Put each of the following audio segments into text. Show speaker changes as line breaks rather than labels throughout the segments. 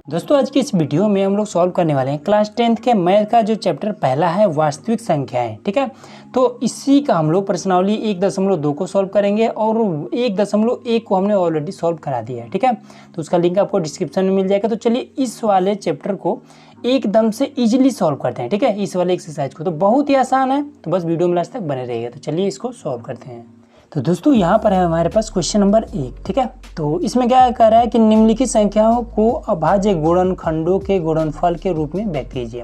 दोस्तों आज की इस वीडियो में हम लोग सॉल्व करने वाले हैं क्लास 10th के मैथ का जो चैप्टर पहला है वास्तविक संख्याएं। ठीक है, तो इसी का हम लोग प्रश्नावली 1.2 को सॉल्व करेंगे और 1.1 को हमने ऑलरेडी सॉल्व करा दिया है। ठीक है, तो उसका लिंक आपको डिस्क्रिप्शन में मिल जाएगा। तो चलिए इस वाले चैप्टर को एकदम से इजीली सॉल्व करते हैं। ठीक है, इस वाले एक्सरसाइज को तो बहुत ही आसान है, तो बस वीडियो में लास्ट तक बने रहिएगा। तो चलिए इसको सॉल्व करते हैं। तो दोस्तों यहाँ पर है हमारे पास क्वेश्चन नंबर 1। ठीक है, तो इसमें क्या कह रहा है कि निम्नलिखित संख्याओं को अभाज्य गुणनखंडों के गुणनफल के रूप में व्यक्त कीजिए।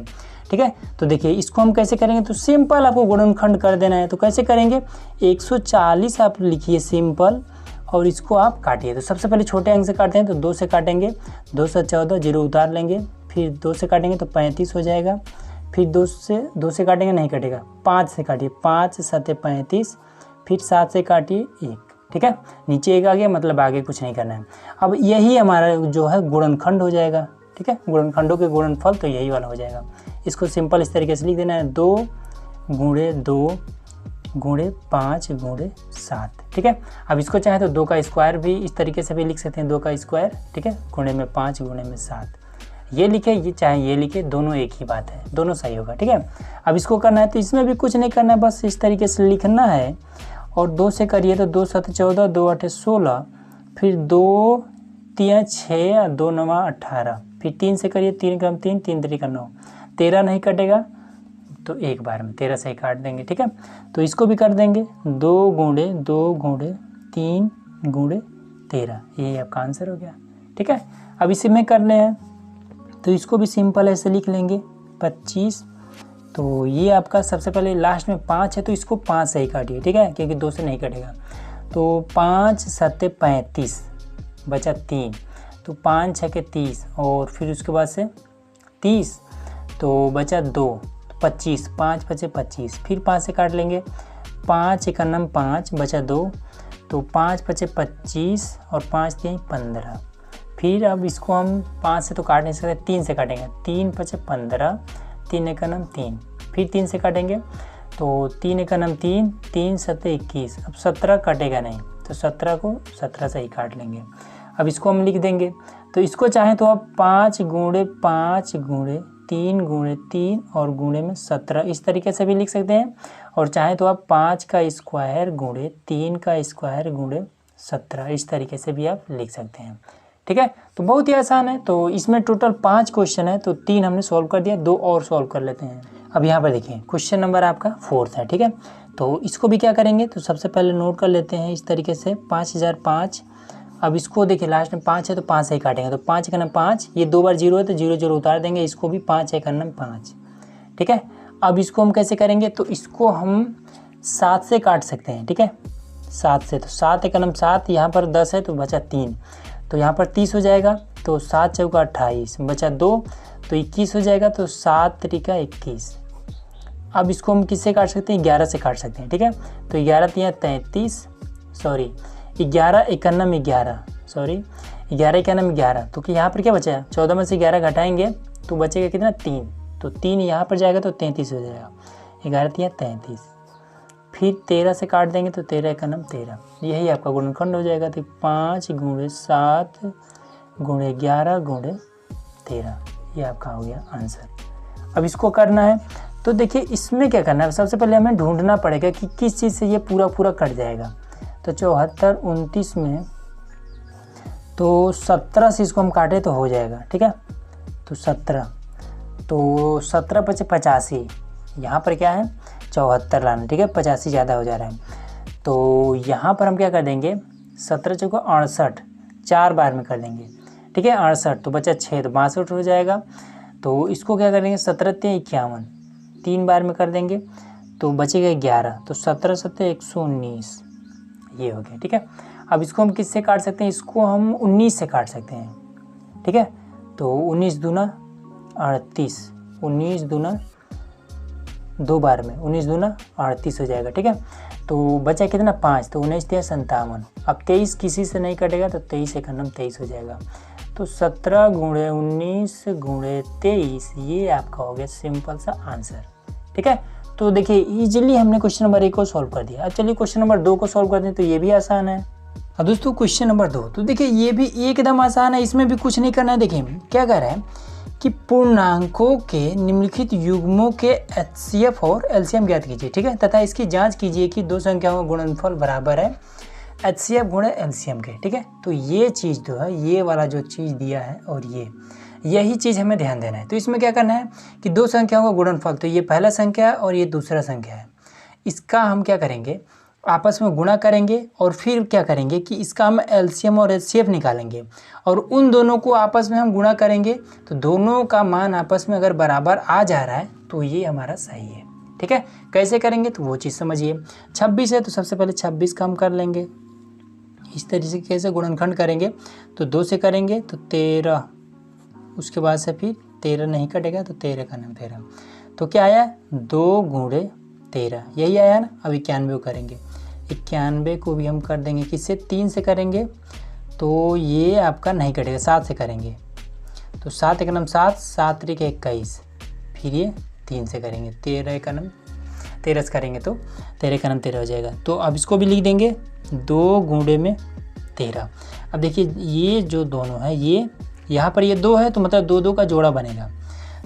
ठीक है, तो देखिए इसको हम कैसे करेंगे, तो सिंपल आपको गुणनखंड कर देना है। तो कैसे करेंगे, 140 आप लिखिए सिंपल और इसको आप काटिए। तो सबसे पहले छोटे अंक से काटते हैं, तो 2 से काटेंगे, 2 से 14, 0 उतार लेंगे, फिर 2 से काटेंगे तो 35 हो जाएगा, फिर 2 से काटेंगे नहीं कटेगा, 5 से काटिए, 5 7 35, फिर 7 से काटिए 1। ठीक है, नीचे 1 आ गया, मतलब आगे कुछ नहीं करना है। अब यही हमारा जो है गुणनखंड हो जाएगा। ठीक है, गुणनखंडों के गुणनफल तो यही वाला हो जाएगा। इसको सिंपल इस तरीके से लिख देना है, 2 × 2 × 5 × 7। ठीक है, अब इसको चाहे तो 2 का स्क्वायर भी इस तरीके से भी लिख सकते हैं, 2 का स्क्वायर। ठीक है, गुणे में 5 गुणे में 7 ये लिखे, ये चाहे ये लिखे, दोनों एक ही बात है, दोनों सही होगा। ठीक है, अब इसको करना है तो इसमें भी कुछ नहीं करना है, बस इस तरीके से लिखना है। और 2 से करिए तो 2 7 14, 2 8 16, फिर 2 3 6 और 2 9 18, फिर 3 से करिए, 3 × 3 3 3 9, 13 नहीं कटेगा तो एक बार में 13 से ही काट देंगे। ठीक है, तो इसको भी कर देंगे, 2 × 2 × 3 × 13, ये आपका आंसर हो गया। ठीक है, अब इसी में करने हैं तो इसको भी सिंपल ऐसे लिख लेंगे, 25। तो ये आपका सबसे पहले लास्ट में 5 है तो इसको 5 से ही काटिए। ठीक है, क्योंकि 2 से नहीं कटेगा। तो 5 7 35 बचा 3, तो 5 6 30 और फिर उसके बाद से 30, तो बचा 2, तो 25, 5 5 25, फिर 5 से काट लेंगे, 5 1 9 5 बचा 2, तो 5 5 25 और 5 3 15। फिर अब इसको हम 5 से तो काट नहीं सकते, 3 से काटेंगे, 3 5 15, 3 1 9 3, फिर 3 से काटेंगे तो 3 1 9 3, 3 7 21। अब 17 कटेगा नहीं, तो 17 को 17 से ही काट लेंगे। अब इसको हम लिख देंगे, तो इसको चाहें तो आप 5 × 5 × 3 × 3 और गुणे में 17 इस तरीके से भी लिख सकते हैं। और चाहें तो आप 5 का स्क्वायर × 3 का स्क्वायर × 17 इस तरीके से भी आप लिख सकते हैं। ठीक है, तो बहुत ही आसान है। तो इसमें टोटल 5 क्वेश्चन है, तो 3 हमने सॉल्व कर दिया, 2 और सॉल्व कर लेते हैं। अब यहाँ पर देखिए क्वेश्चन नंबर आपका 4 है। ठीक है, तो इसको भी क्या करेंगे, तो सबसे पहले नोट कर लेते हैं इस तरीके से, 5005। अब इसको देखिए लास्ट में 5 है तो 5 से ही काटेंगे, तो 5 1 5, ये 2 बार 0 है तो 0 0 उतार देंगे, इसको भी 5 1 5। ठीक है, अब इसको हम कैसे करेंगे, तो इसको हम 7 से काट सकते हैं। ठीक है, 7 से, तो 7 1 7, यहाँ पर 10 है तो बचा 3, तो यहाँ पर 30 हो जाएगा, तो 7 चौका 28 बचा 2, तो 21 हो जाएगा, तो 7 त्रिका 21। अब इसको हम किससे काट सकते हैं, 11 से काट सकते हैं। ठीक है, तो 11 3 33, सॉरी 11 1 11, सॉरी 11 1 11, तो कि यहाँ पर क्या बचा, 14 में से 11 घटाएंगे तो बचेगा कितना, 3, तो 3 यहाँ पर जाएगा तो 33 हो जाएगा, 11 3 33। फिर 13 से काट देंगे तो 13 1 13, यही आपका गुणनखंड हो जाएगा। तो 5 × 7 × 11 × 13, ये आपका हो गया आंसर। अब इसको करना है तो देखिए इसमें क्या करना है, सबसे पहले हमें ढूंढना पड़ेगा कि किस चीज़ से ये पूरा कट जाएगा। तो 74 29 में तो 17 से इसको हम काटे तो हो जाएगा। ठीक है, तो 17, तो 17 5 85, यहाँ पर क्या है 74 लाना। ठीक है, 85 ज़्यादा हो जा रहा है, तो यहाँ पर हम क्या कर देंगे, 17 चौका 68, 4 बार में कर देंगे। ठीक है, 68 तो बचा 6, तो 62 हो जाएगा। तो इसको क्या करेंगे, 17 3 51, 3 बार में कर देंगे तो बचेगा 11, तो 17 7 119, ये हो गया। ठीक है, अब इसको हम किससे काट सकते हैं, इसको हम 19 से काट सकते हैं। ठीक है, तो 19 दूना 38, 19 दूना 2 बार में, 19 दूना 38 हो जाएगा। ठीक है, तो बचा कितना 5, तो 19 3 57। अब 23 किसी से नहीं कटेगा तो 23 1 23 हो जाएगा। तो 17 × 19 × 23, ये आपका हो गया सिंपल सा आंसर। ठीक है, तो देखिए इजीली हमने क्वेश्चन नंबर 1 को सॉल्व कर दिया। अब चलिए क्वेश्चन नंबर 2 को सॉल्व करते हैं, तो ये भी आसान है। अब दोस्तों क्वेश्चन नंबर 2, तो देखिए ये भी एकदम आसान है, इसमें भी कुछ नहीं करना है। देखिए क्या कह रहा है कि पूर्णांकों के निम्नलिखित युग्मों के एचसीएफ और एलसीएम ज्ञात कीजिए, ठीक है, तथा इसकी जांच कीजिए कि दो संख्याओं का गुणनफल बराबर है एचसीएफ गुणा एलसीएम के, ठीक है। तो ये चीज़ जो है, ये वाला जो चीज़ दिया है और यही चीज़ हमें ध्यान देना है। तो इसमें क्या करना है कि दो संख्याओं का गुणनफल, तो ये पहला संख्या है और ये दूसरा संख्या है, इसका हम क्या करेंगे, आपस में गुणा करेंगे और फिर क्या करेंगे कि इसका हम एलसीएम और एचसीएफ निकालेंगे और उन दोनों को आपस में हम गुणा करेंगे। तो दोनों का मान आपस में अगर बराबर आ जा रहा है तो ये हमारा सही है, ठीक है। कैसे करेंगे तो वो चीज़ समझिए। 26 है तो सबसे पहले 26 का हम कर लेंगे, इस तरीके से गुणनखंड करेंगे। तो 2 से करेंगे तो 13, उसके बाद से फिर 13 नहीं कटेगा तो 13 का नाम 13, तो क्या आया 2 गुणे 13, यही आया ना। अब 91 करेंगे, 91 को भी हम कर देंगे किससे, 3 से करेंगे तो ये आपका नहीं कटेगा, 7 से करेंगे तो 7 एक नाम 7, 7 त्रिक 21, फिर ये 3 से करेंगे, 13 का नाम 13 से करेंगे तो 13 का नाम 13 हो जाएगा। तो अब इसको भी लिख देंगे 2 गुणे में 13। अब देखिए ये जो दोनों है, ये यहाँ पर ये 2 है तो मतलब 2 का जोड़ा बनेगा,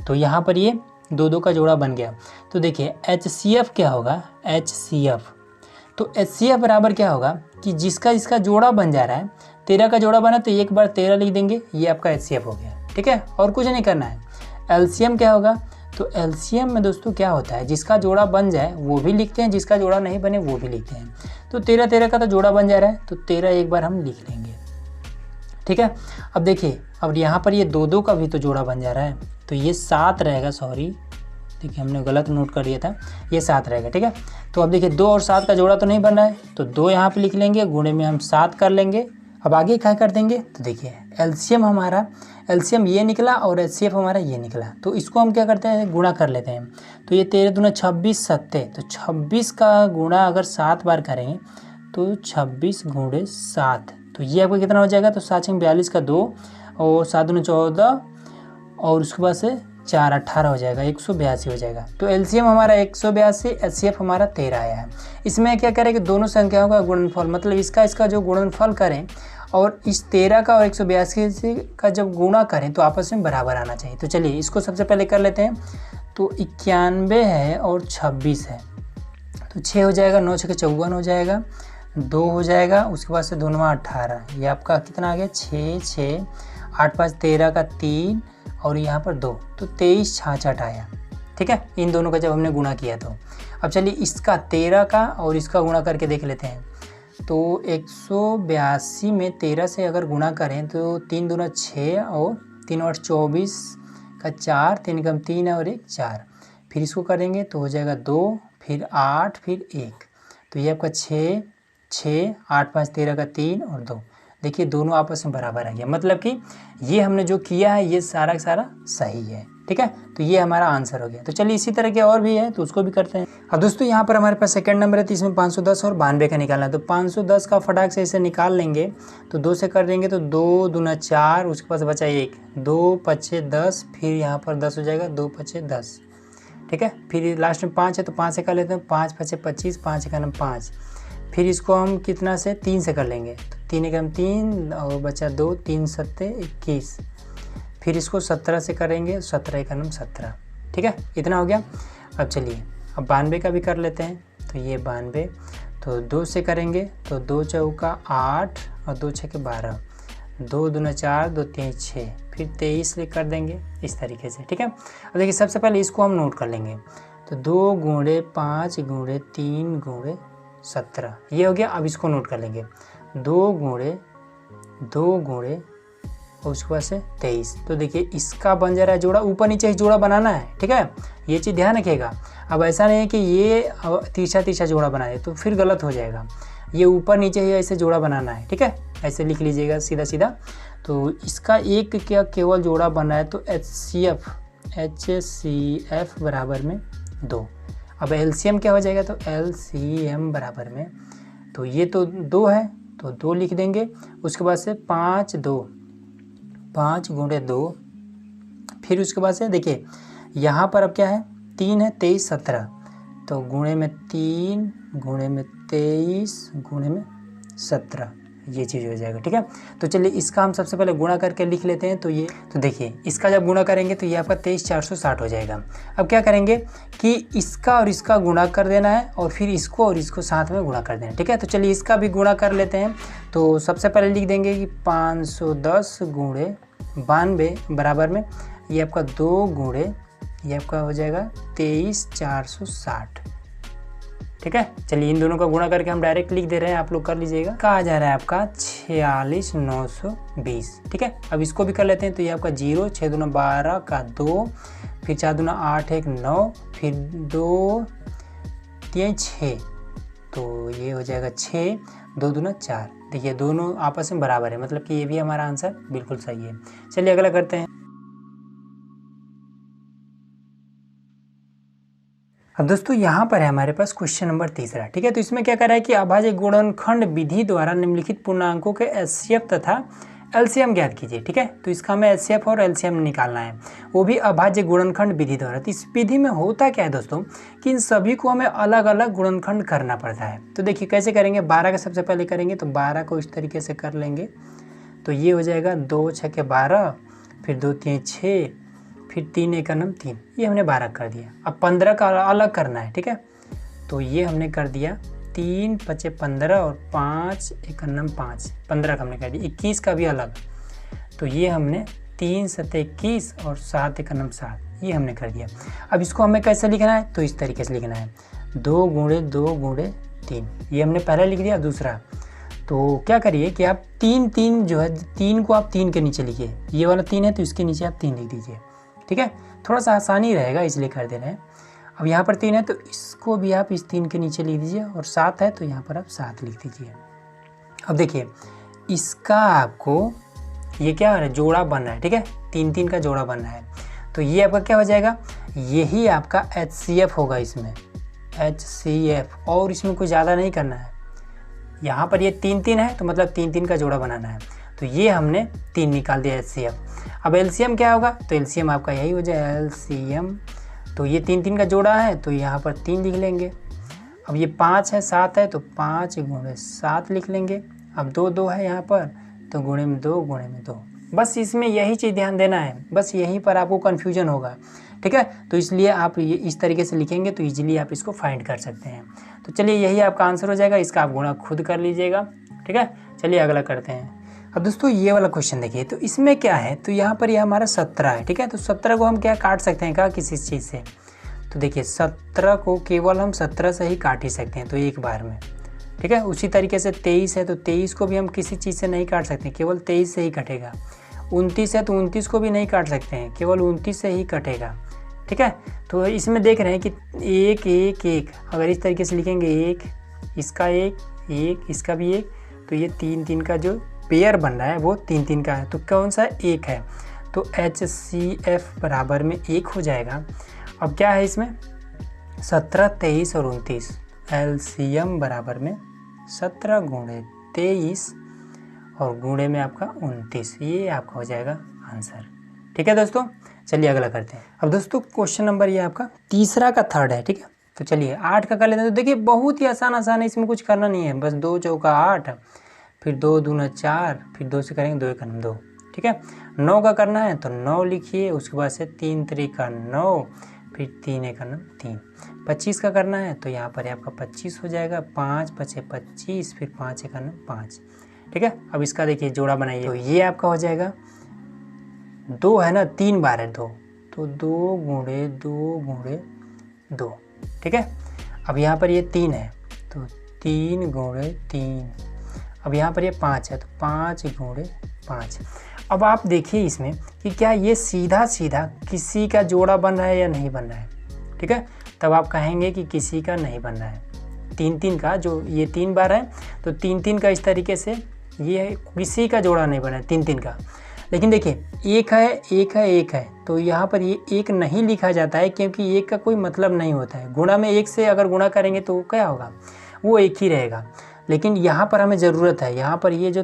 तो यहाँ पर ये 2 का जोड़ा बन गया। तो देखिए एचसीएफ क्या होगा, एचसीएफ, तो एचसीएफ बराबर क्या होगा कि जिसका इसका जोड़ा बन जा रहा है, 13 का जोड़ा बना तो एक बार 13 लिख देंगे, ये आपका एचसीएफ हो गया, ठीक है, और कुछ नहीं करना है। एलसीएम क्या होगा, तो एलसीएम में दोस्तों क्या होता है, जिसका जोड़ा बन जाए वो भी लिखते हैं, जिसका जोड़ा नहीं बने वो भी लिखते हैं। तो 13 का तो जोड़ा बन जा रहा है तो 13 एक बार हम लिख लेंगे, ठीक है। अब देखिए अब यहाँ पर ये 2 का भी तो जोड़ा बन जा रहा है, तो ये 7 रहेगा, सॉरी देखिए हमने गलत नोट कर दिया था, ये 7 रहेगा, ठीक है। तो अब देखिए 2 और 7 का जोड़ा तो नहीं बन रहा है, तो 2 यहाँ पे लिख लेंगे, गुणे में हम 7 कर लेंगे। अब आगे क्या कर देंगे, तो देखिए एलसीएम हमारा, एलसीएम ये निकला और एचसीएफ हमारा ये निकला, तो इसको हम क्या करते हैं, गुणा कर लेते हैं। तो ये 13 दूना 26 7, तो 26 का गुणा अगर 7 बार करेंगे तो 26 गुणे 7, तो ये आपको कितना हो जाएगा, तो 7 42 का 2 और 7 दूना 14 और उसके बाद से 4 18 हो जाएगा, 182 हो जाएगा। तो एलसीएम हमारा 182, एचसीएफ हमारा 13 आया है। इसमें क्या करें कि दोनों संख्याओं का गुणनफल, मतलब इसका जो गुणनफल करें और इस 13 का और 182 का जब गुणा करें तो आपस में बराबर आना चाहिए। तो चलिए इसको सबसे पहले कर लेते हैं। तो 91 है और 26 है, तो 6 हो जाएगा, 9 6 54 हो जाएगा, 2 हो जाएगा, उसके बाद से 2 9 18, ये आपका कितना आ गया 6 6, 8 5 13 का 3 और यहाँ पर 2, तो 23 66 आया, ठीक है, इन दोनों का जब हमने गुणा किया तो। अब चलिए इसका 13 का और इसका गुणा करके देख लेते हैं। तो 182 में 13 से अगर गुणा करें तो 3 दूना 6 और 3 8 24 का 4, 3 कम 3 और 1 4, फिर इसको करेंगे तो हो जाएगा 2, फिर 8, फिर 1, तो ये आपका 6 6, 8 5 13 का 3 और 2, देखिए दोनों आपस में बराबर आ गया, मतलब कि ये हमने जो किया है ये सारा का सारा सही है, ठीक है। तो ये हमारा आंसर हो गया। तो चलिए इसी तरह के और भी है तो उसको भी करते हैं। अब दोस्तों यहाँ पर हमारे पास सेकंड नंबर है, तो इसमें 510 और 92 का निकालना है। तो 510 का फटाक से इसे निकाल लेंगे, तो 2 से कर देंगे तो 2 दूना 4, उसके पास बचा 1, 2 5 10, फिर यहाँ पर 10 हो जाएगा, 2 5 10, ठीक है। फिर लास्ट में 5 है तो 5 से कर लेते हैं, 5 5 25, 5 का नाम 5, फिर इसको हम कितना से 3 से कर लेंगे, तो 3 का हम 3 और बचा 2, 3 7 21, फिर इसको 17 से करेंगे, 17 का नाम 17, ठीक है, इतना हो गया। अब चलिए अब 92 का भी कर लेते हैं। तो ये 92, तो 2 से करेंगे तो 2 चौका 8 और 2 छः के 12, 2 दूना 4, 2 3 6, फिर 23 कर देंगे इस तरीके से, ठीक है। अब देखिए सबसे पहले इसको हम नोट कर लेंगे, तो 2 गुणे 5 गुणे 3 गुणे 17, ये हो गया। अब इसको नोट कर लेंगे, 2 गुणे और उसके बाद से 23, तो देखिए इसका बन जा रहा है जोड़ा, ऊपर नीचे जोड़ा बनाना है, ठीक है, ये चीज़ ध्यान रखिएगा। अब ऐसा नहीं है कि ये तीसरा जोड़ा बनाए तो फिर गलत हो जाएगा, ये ऊपर नीचे ही ऐसे जोड़ा बनाना है, ठीक है, ऐसे लिख लीजिएगा सीधा सीधा। तो इसका एक क्या केवल जोड़ा बना है, तो HCF बराबर में 2। अब LCM क्या हो जाएगा, तो LCM बराबर में, तो ये तो 2 है तो 2 लिख देंगे, उसके बाद से 5 गुणे 2, फिर उसके बाद से देखिए यहाँ पर अब क्या है 3 है, 23 17, तो गुणे में 3 गुणे में 23 गुणे में 17, ये चीज़ हो जाएगा। ठीक है, तो चलिए इसका हम सबसे पहले गुणा करके लिख लेते हैं। तो ये तो देखिए इसका जब गुणा करेंगे तो ये आपका 23,460 हो जाएगा। अब क्या करेंगे कि इसका और इसका गुणा कर देना है और फिर इसको और इसको साथ में गुणा कर देना है। ठीक है, तो चलिए इसका भी गुणा कर लेते हैं। तो सबसे पहले लिख देंगे कि 510 गुणे 92 बराबर में ये आपका 2 गुणे ये आपका हो जाएगा 23,460। ठीक है, चलिए इन दोनों का गुणा करके हम डायरेक्ट लिख दे रहे हैं, आप लोग कर लीजिएगा। कहा जा रहा है आपका 46,920। ठीक है, अब इसको भी कर लेते हैं। तो ये आपका 0 6 दूना 12 का 2, फिर 4 दूना 8 1 9, फिर 2 3 6, तो ये हो जाएगा 6 2 दूना 4। देखिए दोनों आपस में बराबर है, मतलब कि ये भी हमारा आंसर बिल्कुल सही है। चलिए अगला करते हैं। अब दोस्तों यहाँ पर है हमारे पास क्वेश्चन नंबर 3। ठीक है, तो इसमें क्या कर रहा है कि अभाज्य गुणनखंड विधि द्वारा निम्नलिखित पूर्णांकों के एचसीएफ तथा एलसीएम ज्ञात कीजिए। ठीक है, तो इसका हमें एचसीएफ और एलसीएम निकालना है, वो भी अभाज्य गुणनखंड विधि द्वारा। तो इस विधि में होता क्या है दोस्तों कि इन सभी को हमें अलग अलग गुणनखंड करना पड़ता है। तो देखिए कैसे करेंगे। 12 का सबसे पहले करेंगे, तो 12 को इस तरीके से कर लेंगे। तो ये हो जाएगा 2 6 के 12, फिर 2 3 6, फिर 3 1 3, ये हमने 12 कर दिया। अब 15 का अलग करना है। ठीक है, तो ये हमने कर दिया 3 5 15 और 5 1 5, 15 का हमने कर दिया। 21 का भी अलग, तो ये हमने 3 7 21 और 7 1 7, ये हमने कर दिया। अब इसको हमें कैसे लिखना है, तो इस तरीके से लिखना है 2 गुणे 2 गुणे 3, ये हमने पहले लिख दिया। दूसरा तो क्या करिए कि आप 3 3 जो है 3 को आप 3 के नीचे लिखिए, ये वाला 3 है तो इसके नीचे आप 3 लिख दीजिए। ठीक है, थोड़ा सा आसानी रहेगा इसलिए कर दे रहे हैं। अब यहाँ पर 3 है तो इसको भी आप इस 3 के नीचे लिख दीजिए, और 7 है तो यहाँ पर आप 7 लिख दीजिए। अब देखिए इसका आपको ये क्या है, जोड़ा बन रहा है। ठीक है, 3 3 का जोड़ा बन रहा है, तो ये आपका क्या हो जाएगा, यही आपका HCF होगा इसमें, HCF। और इसमें कुछ ज़्यादा नहीं करना है। यहाँ पर ये 3 3 है तो मतलब 3 3 का जोड़ा बनाना है, तो ये हमने 3 निकाल दिया HCF। अब LCM क्या होगा, तो LCM आपका यही हो जाए LCM। तो ये 3 3 का जोड़ा है तो यहाँ पर 3 लिख लेंगे। अब ये 5 है 7 है तो 5 गुणे 7 लिख लेंगे। अब 2 2 है यहाँ पर तो गुणे में 2 गुणे में 2। बस इसमें यही चीज़ ध्यान देना है, बस यहीं पर आपको कन्फ्यूजन होगा। ठीक है, तो इसलिए आप ये इस तरीके से लिखेंगे तो ईजिली आप इसको फाइंड कर सकते हैं। तो चलिए यही आपका आंसर हो जाएगा, इसका आप गुणा खुद कर लीजिएगा। ठीक है, चलिए अगला करते हैं। अब दोस्तों ये वाला क्वेश्चन देखिए, तो इसमें क्या है, तो यहाँ पर ये हमारा 17 है। ठीक है, तो 17 को हम क्या काट सकते हैं क्या, किसी चीज़ से। तो देखिए 17 को केवल हम 17 से ही काट ही सकते हैं, तो एक बार में। ठीक है, उसी तरीके से 23 है तो 23 को भी हम किसी चीज़ से नहीं काट सकते, केवल 23 से ही कटेगा। 29 है तो 29 को भी नहीं काट सकते हैं, केवल 29 से ही कटेगा। ठीक है, तो इसमें देख रहे हैं कि 1 1 1, अगर इस तरीके से लिखेंगे 1 इसका 1 1 इसका भी 1, तो ये 3 3 का जो पेयर बन रहा है वो 3 3 का है, तो कौन सा 1 है, तो HCF बराबर में 1 हो जाएगा। अब क्या है इसमें 17 23 और 29, LCM बराबर में 17 गुणे 23 और गुणे में आपका 29, ये आपका हो जाएगा आंसर। ठीक है दोस्तों, चलिए अगला करते हैं। अब दोस्तों क्वेश्चन नंबर ये आपका तीसरा का 3rd है। ठीक है, तो चलिए 8 का कर लेते हैं। तो देखिए बहुत ही आसान है, इसमें कुछ करना नहीं है, बस 2 चौका 8, फिर 2 दूना 4, फिर 2 से करेंगे 2 1 2। ठीक है, 9 का करना है तो 9 लिखिए, उसके बाद से 3 3 का 9, फिर 3 1 3। 25 का करना है तो यहाँ पर आपका 25 हो जाएगा, 5 5 25, फिर 5 1 5। ठीक है, अब इसका देखिए जोड़ा बनाइए, तो ये आपका हो जाएगा 2 है ना, 3 बार है 2, तो 2 गुणे 2 गुणे 2। ठीक है, अब यहाँ पर ये 3 है तो 3 गुणे 3। अब यहाँ पर ये 5 है तो 5 गुणे 5। अब आप देखिए इसमें कि क्या ये सीधा सीधा किसी का जोड़ा बन रहा है या नहीं बन रहा है। ठीक है, तब आप कहेंगे कि किसी का नहीं बन रहा है। 3 3 का जो ये 3 बार है तो 3 3 का इस तरीके से ये किसी का जोड़ा नहीं बना है 3 3 का। लेकिन देखिए 1 है 1 है 1 है, तो यहाँ पर ये 1 नहीं लिखा जाता है, क्योंकि 1 का कोई मतलब नहीं होता है। गुणा में 1 से अगर गुणा करेंगे तो क्या होगा, वो 1 ही रहेगा। लेकिन यहाँ पर हमें ज़रूरत है, यहाँ पर ये जो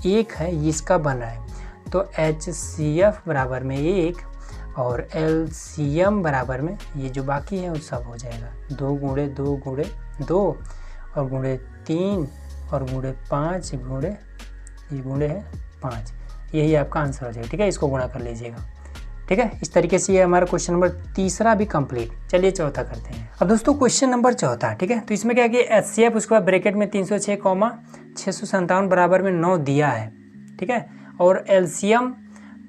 1 है इसका बन रहा है, तो HCF बराबर में 1 और LCM बराबर में ये जो बाकी है वो सब हो जाएगा 2 गुणे 2 गुणे 2 और गुणे 3 और गुणे 5 गुणे ये गुणे है 5, यही आपका आंसर हो जाएगा। ठीक है, इसको गुणा कर लीजिएगा। ठीक है, इस तरीके से ये हमारा क्वेश्चन नंबर तीसरा भी कंप्लीट। चलिए चौथा करते हैं। अब दोस्तों क्वेश्चन नंबर चौथा। ठीक है, तो इसमें क्या है कि HCF उसके बाद ब्रैकेट में 306, 657 बराबर में 9 दिया है। ठीक है, और LCM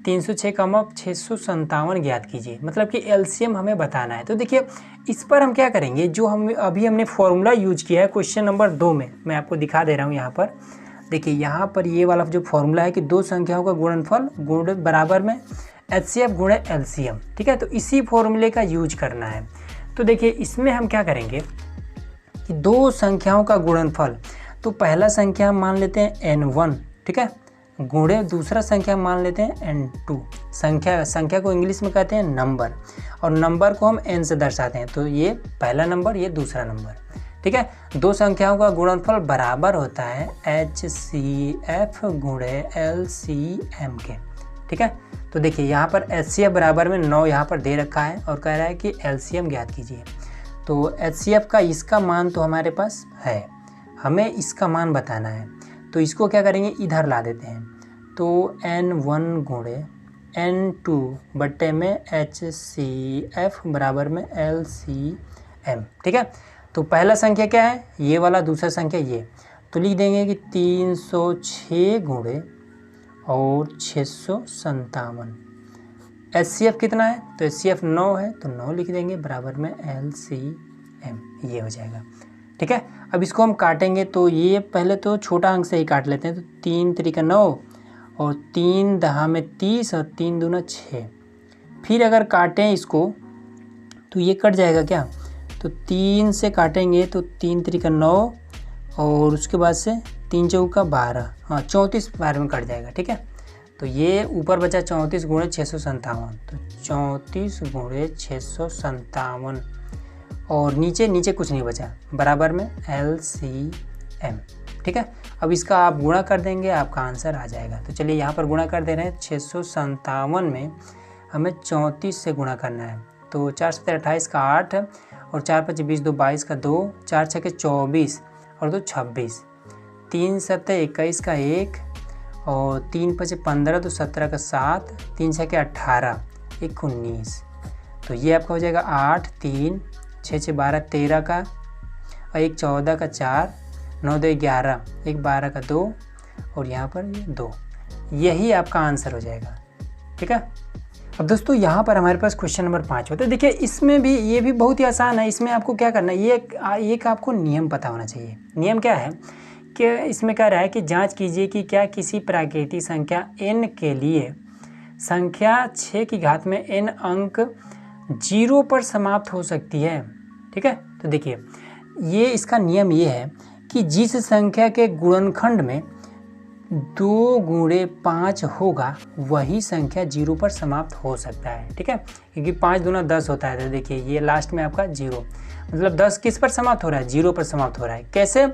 306, 657 ज्ञात कीजिए, मतलब कि LCM हमें बताना है। तो देखिए इस पर हम क्या करेंगे, जो हम अभी हमने फॉर्मूला यूज किया है क्वेश्चन नंबर 2 में, मैं आपको दिखा दे रहा हूँ यहाँ पर। देखिए यहाँ पर ये वाला जो फॉर्मूला है कि दो संख्याओं का गुणनफल गुण बराबर में HCF गुणे LCM। ठीक है, तो इसी फॉर्मूले का यूज करना है। तो देखिए इसमें हम क्या करेंगे कि दो संख्याओं का गुणनफल, तो पहला संख्या हम मान लेते हैं N1, ठीक है, गुणे दूसरा संख्या मान लेते हैं N2। संख्या को इंग्लिश में कहते हैं नंबर, और नंबर को हम N से दर्शाते हैं। तो ये पहला नंबर, ये दूसरा नंबर। ठीक है, दो संख्याओं का गुणनफल बराबर होता है HCF गुणे LCM के। ठीक है, तो देखिए यहाँ पर HCF बराबर में 9 यहाँ पर दे रखा है और कह रहा है कि LCM ज्ञात कीजिए। तो HCF का इसका मान तो हमारे पास है, हमें इसका मान बताना है। तो इसको क्या करेंगे, इधर ला देते हैं। तो N1 गुणे N2 बट्टे में HCF बराबर में LCM। ठीक है, तो पहला संख्या क्या है, ये वाला, दूसरा संख्या ये। तो लिख देंगे कि 306 गुणे और 657। HCF कितना है, तो HCF 9 है, तो 9 लिख देंगे बराबर में LCM, ये हो जाएगा। ठीक है, अब इसको हम काटेंगे। तो ये पहले तो छोटा अंक से ही काट लेते हैं। तो 3 त्रिका 9 और 3 दहा में 30 और 3 दूना 6। फिर अगर काटें इसको तो ये कट जाएगा क्या, तो 3 से काटेंगे तो 3 त्रिका 9 और उसके बाद से 3 चौका 12, हाँ 34 बार में कट जाएगा। ठीक है, तो ये ऊपर बचा 34 गुणे 657, तो 34 गुणे 657 और नीचे कुछ नहीं बचा, बराबर में LCM। ठीक है, अब इसका आप गुणा कर देंगे, आपका आंसर आ जाएगा। तो चलिए यहाँ पर गुणा कर दे रहे हैं। 657 में हमें 34 से गुणा करना है। तो 4 7 28 का 8 और 4 5 20 2 22 का 2, 4 6 के 24 और 2 26, 3 7 21 का 1 और 3 5 15 तो 17 का 7, 3 6 के 18, 1 19। तो ये आपका हो जाएगा 8 3 6 6 12 13 का और 1 14 का 4, 9 2 11, 1 12 का 2 और यहाँ पर ये 2। यही आपका आंसर हो जाएगा। ठीक है, अब दोस्तों यहाँ पर हमारे पास क्वेश्चन नंबर 5 होता है। देखिए इसमें भी ये भी बहुत ही आसान है। इसमें आपको क्या करना है, ये एक आपको नियम पता होना चाहिए। नियम क्या है कि इसमें कह रहा है कि जांच कीजिए कि क्या किसी प्राकृतिक संख्या n के लिए संख्या 6 की घात में n अंक 0 पर समाप्त हो सकती है। ठीक है, तो देखिए ये इसका नियम ये है कि जिस संख्या के गुणनखंड में 2 गुणे 5 होगा वही संख्या 0 पर समाप्त हो सकता है। ठीक है, क्योंकि 5 दूना 10 होता है। तो देखिए ये लास्ट में आपका 0, मतलब 10 किस पर समाप्त हो रहा है, 0 पर समाप्त हो रहा है। कैसे,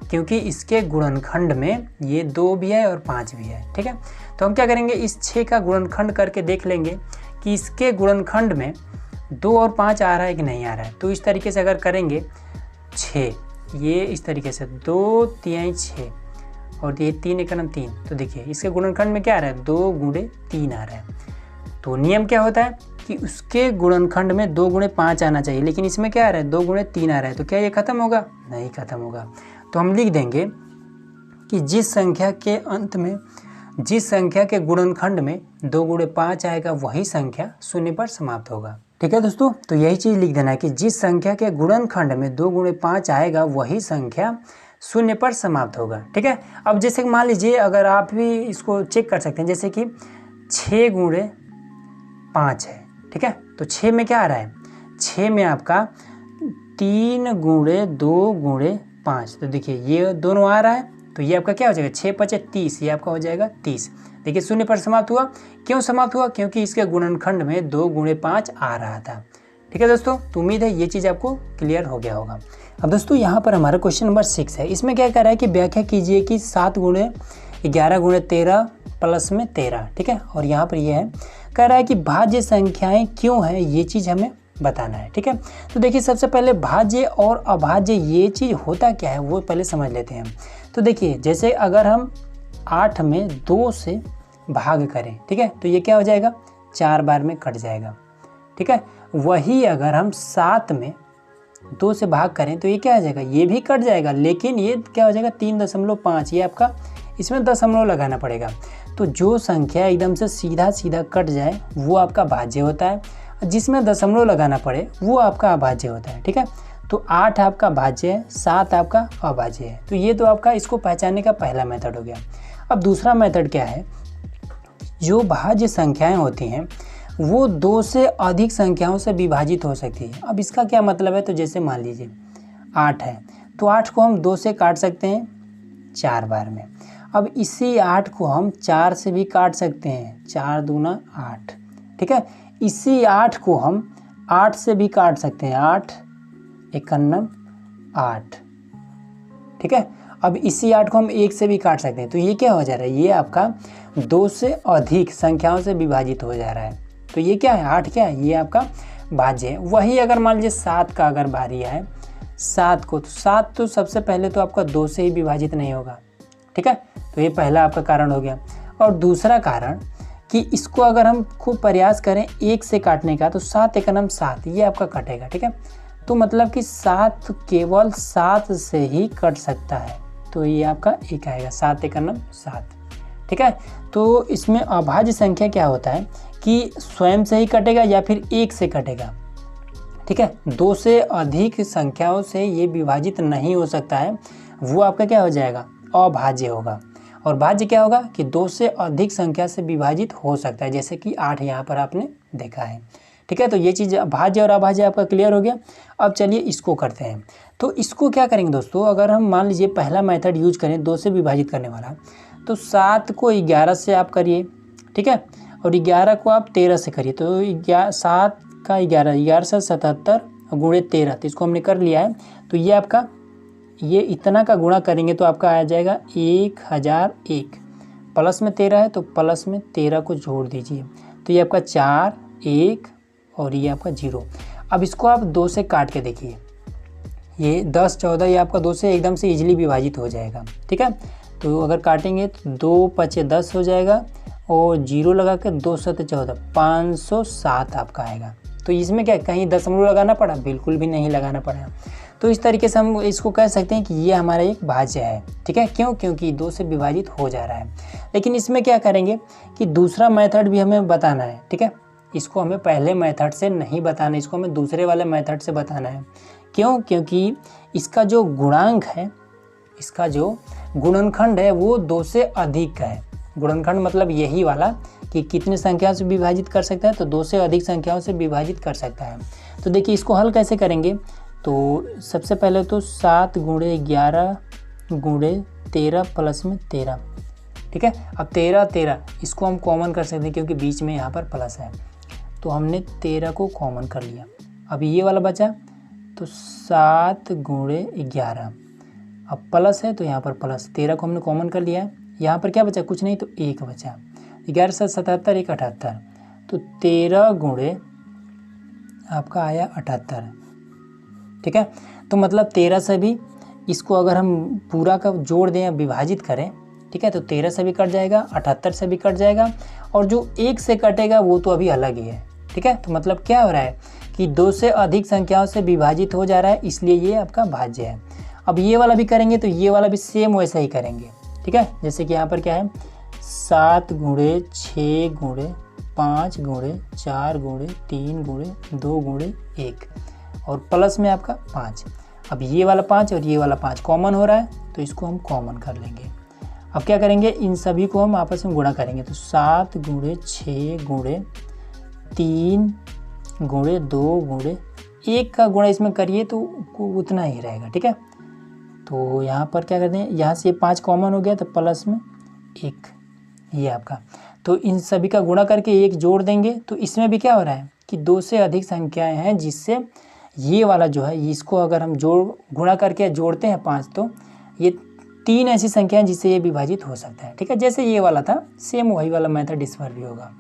क्योंकि इसके गुणनखंड में ये 2 भी है और 5 भी है। ठीक है, तो हम क्या करेंगे, इस 6 का गुणनखंड करके देख लेंगे कि इसके गुणनखंड में 2 और 5 आ रहा है कि नहीं आ रहा है। तो इस तरीके से अगर करेंगे 6, ये इस तरीके से 2 3 6 और ये 3 1 3, तो देखिए इसके गुणनखंड में क्या आ रहा है, 2 गुणे 3 आ रहा है। तो नियम क्या होता है कि उसके गुणनखंड में 2 गुणे 5 आना चाहिए, लेकिन इसमें क्या आ रहा है, 2 गुणे 3 आ रहा है। तो क्या ये खत्म होगा, नहीं खत्म होगा। तो हम लिख देंगे कि जिस संख्या के अंत में, जिस संख्या के गुणनखंड में 2 गुणे 5 आएगा वही संख्या 0 पर समाप्त होगा। ठीक है दोस्तों, तो यही चीज़ लिख देना है कि जिस संख्या के गुणनखंड में 2 गुणे 5 आएगा वही संख्या 0 पर समाप्त होगा। ठीक है, अब जैसे कि मान लीजिए अगर आप भी इसको चेक कर सकते हैं, जैसे कि 6 गुणे 5 है। ठीक है, तो 6 में क्या आ रहा है, 6 में आपका 3 गुणे 2 गुणे 5, तो देखिए ये दोनों आ रहा है। तो ये आपका क्या हो जाएगा, 6 5 30, ये आपका हो जाएगा 30। देखिए 0 पर समाप्त हुआ। क्यों समाप्त हुआ, क्योंकि इसके गुणनखंड में 2 गुणे 5 आ रहा था। ठीक है दोस्तों, तो उम्मीद है ये चीज़ आपको क्लियर हो गया होगा। अब दोस्तों यहाँ पर हमारा क्वेश्चन नंबर 6 है। इसमें क्या कह रहा है कि व्याख्या कीजिए कि 7 गुणे 11 गुणे 13 प्लस में 13। ठीक है, और यहाँ पर ये है, कह रहा है कि भाज्य संख्याएं क्यों हैं, ये चीज़ हमें बताना है। ठीक है, तो देखिए सबसे पहले भाज्य और अभाज्य ये चीज़ होता क्या है वो पहले समझ लेते हैं। तो देखिए जैसे अगर हम 8 में 2 से भाग करें, ठीक है, तो ये क्या हो जाएगा, 4 बार में कट जाएगा, ठीक है। वही अगर हम 7 में 2 से भाग करें तो ये क्या आ जाएगा, ये भी कट जाएगा, लेकिन ये क्या हो जाएगा 3.5, ये आपका इसमें दशमलव लगाना पड़ेगा। तो जो संख्या एकदम से सीधा सीधा कट जाए वो आपका भाज्य होता है, जिसमें दशमलव लगाना पड़े वो आपका अभाज्य होता है, ठीक है। तो 8 आपका भाज्य है, 7 आपका अभाज्य है। तो ये तो आपका इसको पहचानने का पहला मेथड हो गया। अब दूसरा मेथड क्या है, जो भाज्य संख्याएं होती हैं वो 2 से अधिक संख्याओं से विभाजित हो सकती है। अब इसका क्या मतलब है, तो जैसे मान लीजिए 8 है, तो 8 को हम 2 से काट सकते हैं 4 बार में। अब इसी 8 को हम 4 से भी काट सकते हैं, 4 दूना 8, ठीक है। इसी 8 को हम 8 से भी काट सकते हैं, 8 51 8, ठीक है। अब इसी 8 को हम 1 से भी काट सकते हैं। तो ये क्या हो जा रहा है, ये आपका 2 से अधिक संख्याओं से विभाजित हो जा रहा है। तो ये क्या है, 8 क्या है, ये आपका भाज्य है। वही अगर मान लीजिए 7 का अगर बारी है, 7 को, तो 7 तो सबसे पहले तो आपका 2 से ही विभाजित नहीं होगा, ठीक है। तो ये पहला आपका कारण हो गया। और दूसरा कारण कि इसको अगर हम खूब प्रयास करें 1 से काटने का, तो 7 एकनम 7, ये आपका कटेगा, ठीक है। तो मतलब कि 7 केवल 7 से ही कट सकता है, तो ये आपका 1 आएगा, 7 एकनम 7, ठीक है। तो इसमें अभाज्य संख्या क्या होता है कि स्वयं से ही कटेगा या फिर 1 से कटेगा, ठीक है। 2 से अधिक संख्याओं से ये विभाजित नहीं हो सकता है, वो आपका क्या हो जाएगा, अभाज्य होगा। और भाज्य क्या होगा कि 2 से अधिक संख्या से विभाजित हो सकता है, जैसे कि 8 यहाँ पर आपने देखा है, ठीक है। तो ये चीज़ भाज्य और अभाज्य आपका क्लियर हो गया। अब चलिए इसको करते हैं। तो इसको क्या करेंगे दोस्तों, अगर हम मान लीजिए पहला मेथड यूज करें 2 से विभाजित करने वाला, तो 7 को 11 से आप करिए, ठीक है, और 11 को आप 13 से करिए। तो 7 का 11 से 77 गुणे 13, तो इसको हमने कर लिया है। तो ये आपका ये इतना का गुणा करेंगे तो आपका आ जाएगा 1001, प्लस में 13 है तो प्लस में 13 को जोड़ दीजिए, तो ये आपका 4 1 और ये आपका 0। अब इसको आप 2 से काट के देखिए, ये 10 14, ये आपका 2 से एकदम से इजीली विभाजित हो जाएगा, ठीक है। तो अगर काटेंगे तो 2 5 10 हो जाएगा, और 0 लगा के 2 7 14, 507 आपका आएगा। तो इसमें क्या कहीं दशमलव लगाना पड़ा, बिल्कुल भी नहीं लगाना पड़ा। तो इस तरीके से हम इसको कह सकते हैं कि ये हमारा एक भाज्य है, ठीक है। क्यों, क्योंकि 2 से विभाजित हो जा रहा है। लेकिन इसमें क्या करेंगे कि दूसरा मेथड भी हमें बताना है, ठीक है। इसको हमें पहले मेथड से नहीं बताना, इसको हमें दूसरे वाले मेथड से बताना है। क्यों, क्योंकि इसका जो गुणांक है, इसका जो गुणनखंड है वो 2 से अधिक का है। गुणनखंड मतलब यही वाला कि कितने संख्या से विभाजित कर सकता है, तो 2 से अधिक संख्याओं से विभाजित कर सकता है। तो देखिए इसको हल कैसे करेंगे, तो सबसे पहले तो 7 गुणे 11 गुणे 13 प्लस में 13, ठीक है। अब 13 इसको हम कॉमन कर सकते हैं क्योंकि बीच में यहाँ पर प्लस है, तो हमने 13 को कॉमन कर लिया। अब ये वाला बचा, तो 7 गुणे 11, अब प्लस है तो यहाँ पर प्लस, 13 को हमने कॉमन कर लिया है। यहाँ पर क्या बचा, कुछ नहीं, तो 1 बचा। 11 से 77 1 78, तो 13 गुणे आपका आया 78, ठीक है। तो मतलब 13 से भी इसको अगर हम पूरा का जोड़ दें या विभाजित करें, ठीक है, तो 13 से भी कट जाएगा, 78 से भी कट जाएगा, और जो 1 से कटेगा वो तो अभी अलग ही है, ठीक है। तो मतलब क्या हो रहा है कि 2 से अधिक संख्याओं से विभाजित हो जा रहा है, इसलिए ये आपका भाज्य है। अब ये वाला भी करेंगे तो ये वाला भी सेम वैसा ही करेंगे, ठीक है। जैसे कि यहाँ पर क्या है, 7 गुणे 6 गुणे 5 गुणे 4 गुणे 3 गुणे 2 गुणे 1, और प्लस में आपका 5। अब ये वाला 5 और ये वाला 5 कॉमन हो रहा है, तो इसको हम कॉमन कर लेंगे। अब क्या करेंगे, इन सभी को हम आपस में गुणा करेंगे, तो 7 गुणे 6 गुणे 3 गुणे 2 गुणे 1 का गुणा इसमें करिए तो उतना ही रहेगा, ठीक है। तो यहाँ पर क्या करते हैं, यहाँ से 5 कॉमन हो गया तो प्लस में 1, ये आपका। तो इन सभी का गुणा करके 1 जोड़ देंगे, तो इसमें भी क्या हो रहा है कि 2 से अधिक संख्याएं हैं, जिससे ये वाला जो है इसको अगर हम गुणा करके जोड़ते हैं 5, तो ये 3 ऐसी संख्याएं जिससे ये विभाजित हो सकता है, ठीक है। जैसे ये वाला था सेम वही वाला मेथड इस पर भी होगा।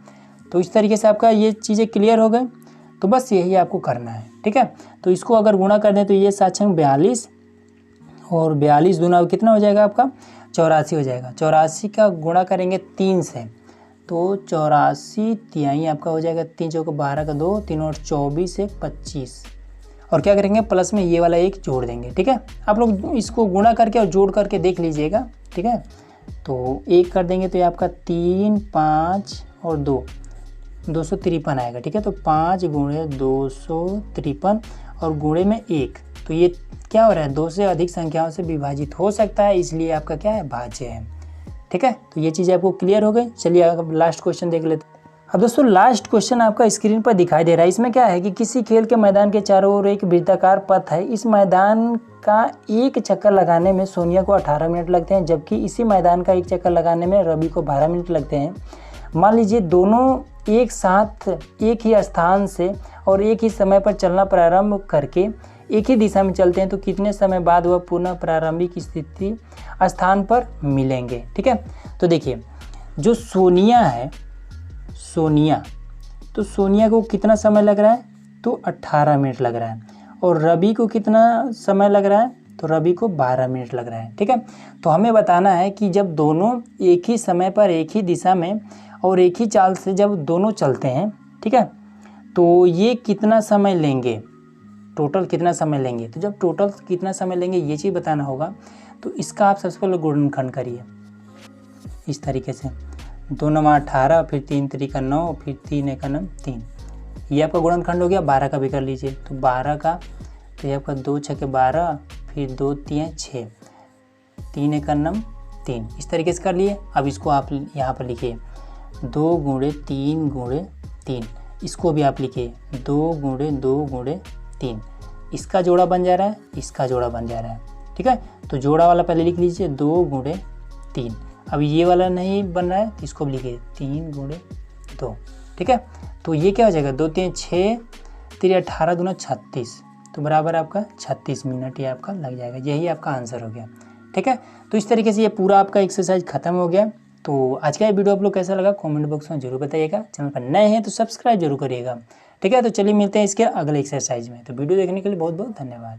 तो इस तरीके से आपका ये चीज़ें क्लियर हो गए। तो बस यही आपको करना है, ठीक है। तो इसको अगर गुणा कर दें तो ये 7 42, और 42 दूना कितना हो जाएगा आपका 84 हो जाएगा। 84 का गुणा करेंगे 3 से, तो 84 तिहाई आपका हो जाएगा 3 चौको 12 का 2, 3 और 24 से 25। और क्या करेंगे, प्लस में ये वाला 1 जोड़ देंगे। ठीक है, आप लोग इसको गुणा करके और जोड़ करके देख लीजिएगा। ठीक है, तो 1 कर देंगे तो ये आपका 3, 5 और 2, 253 आएगा। ठीक है, तो 5 गुणे 253 और गुणे में 1, तो ये क्या हो रहा है, 2 से अधिक संख्याओं से विभाजित हो सकता है, इसलिए आपका क्या है, भाज्य है। ठीक है, तो ये चीज़ आपको क्लियर हो गई। चलिए अब लास्ट क्वेश्चन देख लेते हैं। अब दोस्तों लास्ट क्वेश्चन आपका स्क्रीन पर दिखाई दे रहा है। इसमें क्या है कि किसी खेल के मैदान के चारों ओर एक वृत्ताकार पथ है। इस मैदान का एक चक्कर लगाने में सोनिया को 18 मिनट लगते हैं, जबकि इसी मैदान का एक चक्कर लगाने में रवि को 12 मिनट लगते हैं। मान लीजिए दोनों एक साथ एक ही स्थान से और एक ही समय पर चलना प्रारंभ करके एक ही दिशा में चलते हैं, तो कितने समय बाद वह पुनः प्रारंभिक स्थिति स्थान पर मिलेंगे। ठीक है, तो देखिए जो सोनिया है, तो सोनिया को कितना समय लग रहा है, तो 18 मिनट लग रहा है। और रवि को कितना समय लग रहा है, तो रवि को 12 मिनट लग रहा है। ठीक है, तो हमें बताना है कि जब दोनों एक ही समय पर एक ही दिशा में और एक ही चाल से जब दोनों चलते हैं, ठीक है, तो ये कितना समय लेंगे, टोटल कितना समय लेंगे। तो जब टोटल कितना समय लेंगे ये चीज़ बताना होगा। तो इसका आप सबसे पहले गुणनखंड करिए इस तरीके से, 2 9 18, फिर 3 3 का 9, फिर 3 1 9 3, ये आपका गुणनखंड हो गया। 12 का भी कर लीजिए, तो 12 का तो ये आपका 2 6 के 12, फिर 2 3 6, 3 1 9 3, इस तरीके से कर लिए। अब इसको आप यहाँ पर लिखिए 2 गुणे 3 गुणे 3, इसको भी आप लिखिए 2 गुणे 2 गुणे 3, इसका जोड़ा बन जा रहा है, इसका जोड़ा बन जा रहा है। ठीक है, तो जोड़ा वाला पहले लिख लीजिए 2 गुणे 3। अब ये वाला नहीं बन रहा है, इसको भी लिखिए 3 गुणे 2। ठीक है, तो ये क्या हो जाएगा, 2 3 6 3 18 दूना 36, तो बराबर आपका 36 मिनट ये आपका लग जाएगा। यही आपका आंसर हो गया। ठीक है, तो इस तरीके से ये पूरा आपका एक्सरसाइज खत्म हो गया। तो आज का ये वीडियो आप लोग कैसा लगा कमेंट बॉक्स में जरूर बताइएगा। चैनल पर नए हैं तो सब्सक्राइब जरूर करिएगा। ठीक है, तो चलिए मिलते हैं इसके अगले एक्सरसाइज में। तो वीडियो देखने के लिए बहुत बहुत धन्यवाद।